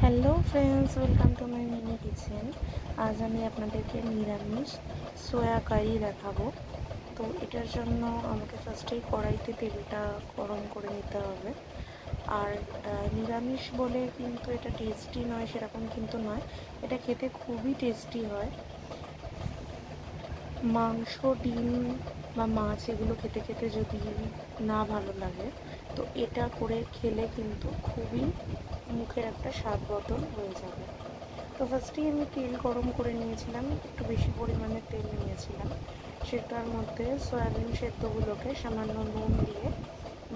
Hello friends, welcome to my mini kitchen. আজ আমি আপনাদেরকে নিরামিষ সোয়া কারি দেখাবো। তো এটার জন্য আমাকে ফার্স্টেই কড়াইতে তেলটা গরম করে নিতে হবে। আর নিরামিষ বলে কিন্তু এটা টেস্টি নয় সেরকম কিন্তু নয়, এটা খেতে খুবই টেস্টি হয়। মাংস, ডিম বা মাছ এগুলো খেতে খেতে যদি না ভালো লাগে, তো এটা করে খেলে কিন্তু খুবই মুখের একটা স্বাদ বদল হয়ে যাবে। তো ফার্স্টেই আমি তেল গরম করে নিয়েছিলাম, একটু বেশি পরিমাণে তেল নিয়েছিলাম। সেটার মধ্যে সয়াবিন সেদ্ধগুলোকে সামান্য নুন দিয়ে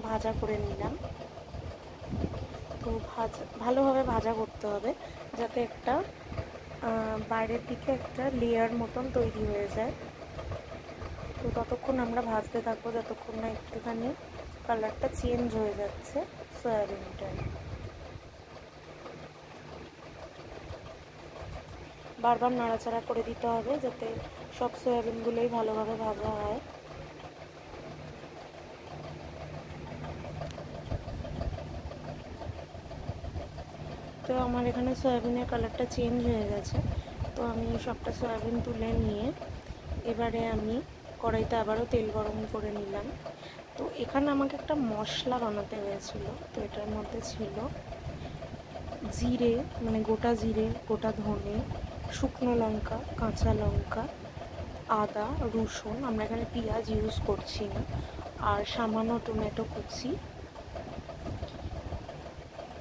ভাজা করে নিলাম। তো ভালোভাবে ভাজা করতে হবে, যাতে একটা বাইরের দিকে একটা লেয়ার মতন তৈরি হয়ে যায়। তো ততক্ষণ আমরা ভাজতে থাকবো যতক্ষণ না একটুখানি কালারটা চেঞ্জ হয়ে যাচ্ছে সয়াবিনটার। বারবার নাড়াচাড়া করে দিতে হবে যাতে সব সয়াবিনগুলোই ভালোভাবে ভাজা হয়। তো আমার এখানে সয়াবিনের কালারটা চেঞ্জ হয়ে গেছে। তো আমি সবটা সয়াবিন তুলে নিয়ে এবারে আমি কড়াইতে আবারও তেল গরম করে নিলাম। তো এখানে আমাকে একটা মশলা বানাতে হয়েছিল। তো এটার মধ্যে ছিল জিরে, মানে গোটা জিরে, গোটা ধনে, শুকনো লঙ্কা, কাঁচা লঙ্কা, আদা, রসুন, আমরা এখানে পেঁয়াজ ইউজ করছি না, আর সামান্য টমেটো কুচি,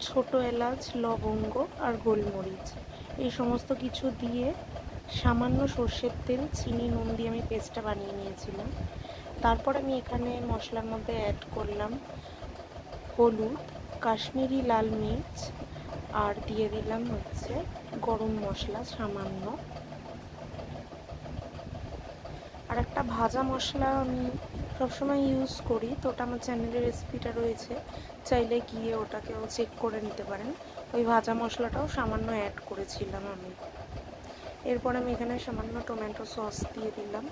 ছোট এলাচ, লবঙ্গ আর গোলমরিচ, এই সমস্ত কিছু দিয়ে সামান্য সর্ষের তেল, চিনি, নুন দিয়ে আমি পেস্টটা বানিয়ে নিয়েছিলাম। তারপর আমি এখানে মশলার মধ্যে অ্যাড করলাম হলুদ, কাশ্মীরি লাল মির্চ, আর দিয়ে দিলাম হচ্ছে গরম মশলা সামান্য। আর একটা ভাজা মশলা আমি সবসময় ইউজ করি, তো ওটা আমার চ্যানেলের রেসিপিটা রয়েছে, চাইলে গিয়ে ওটাকেও চেক করে নিতে পারেন। ওই ভাজা মশলাটাও সামান্য অ্যাড করেছিলাম আমি। এরপর আমি এখানে সামান্য টমেটো সস দিয়ে দিলাম।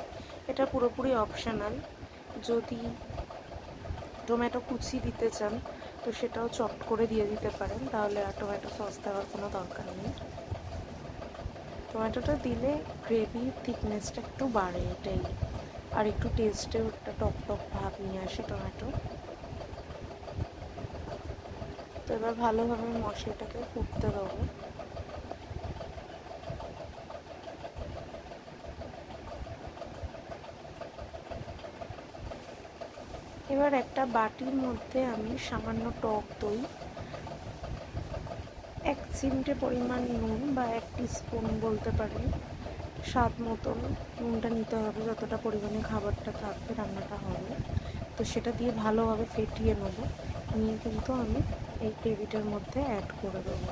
এটা পুরোপুরি অপশনাল, যদি টমেটো কুচি দিতে চান তো সেটাও চপ করে দিয়ে দিতে পারেন, তাহলে আর টমেটো সস দেওয়ার কোনো দরকার নেই। টমেটোটা দিলে গ্রেভির থিকনেসটা একটু বাড়ে, এটাই, আর একটু টেস্টেও একটা টক টক ভাব নিয়ে আসে টমেটো। তো এবার ভালোভাবে মশলাটাকে ফুটতে দেবো। এবার একটা বাটির মধ্যে আমি সামান্য টক দই, 1 চিমটে পরিমাণ নুন বা 1 টিস্পুন বলতে পারেন, স্বাদ মতন নুনটা নিতে হবে, যতটা পরিমাণে খাবারটা থাকবে, রান্নাটা হবে। তো সেটা দিয়ে ভালোভাবে ফেটিয়ে নেব, নিয়ে কিন্তু আমি এই গ্রেভিটার মধ্যে অ্যাড করে দেবো।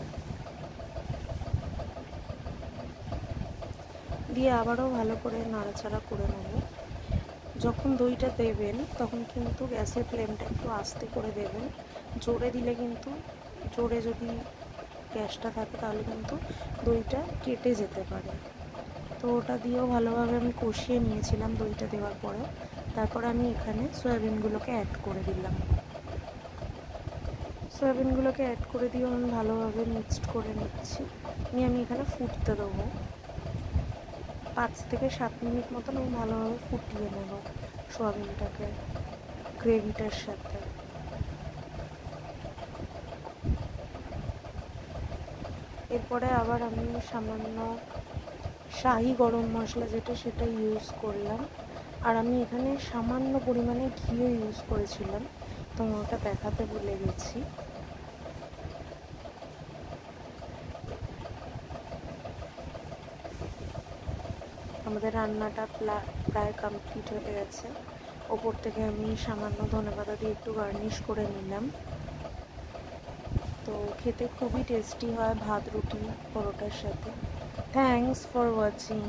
দিয়ে আবারও ভালো করে নাড়াচাড়া করে নেব। যখন দইটা দেবেন তখন কিন্তু গ্যাসের ফ্লেমটা একটু আস্তে করে দেবেন। জোরে দিলে কিন্তু, জোরে যদি গ্যাসটা থাকে তাহলে কিন্তু দইটা কেটে যেতে পারে। তো ওটা দিয়েও ভালোভাবে আমি কষিয়ে নিয়েছিলাম দইটা দেওয়ার পরে। তারপর আমি এখানে সয়াবিনগুলোকে অ্যাড করে দিলাম। সয়াবিনগুলোকে অ্যাড করে দিয়েও আমি ভালোভাবে মিক্সড করে নিচ্ছি, নিয়ে আমি এখানে ফুটতে দেবো। 5 থেকে 7 মিনিট মতন আমি ভালোভাবে ফুটিয়ে নেব সয়াবিনটাকে গ্রেভিটার সাথে। এরপরে আবার আমি সামান্য শাহি গরম মশলা যেটা, সেটা ইউজ করলাম। আর আমি এখানে সামান্য পরিমাণে ঘিও ইউজ করেছিলাম, তো ওটা দেখাতে ভুলে গেছি। আমাদের রান্নাটা প্রায় কমপ্লিট হয়ে গেছে। ওপর থেকে আমি সামান্য ধনেপাতা দিয়ে একটু গার্নিশ করে নিলাম। তো খেতে খুবই টেস্টি হয় ভাত, রুটি, পরোটার সাথে। Thanks for watching.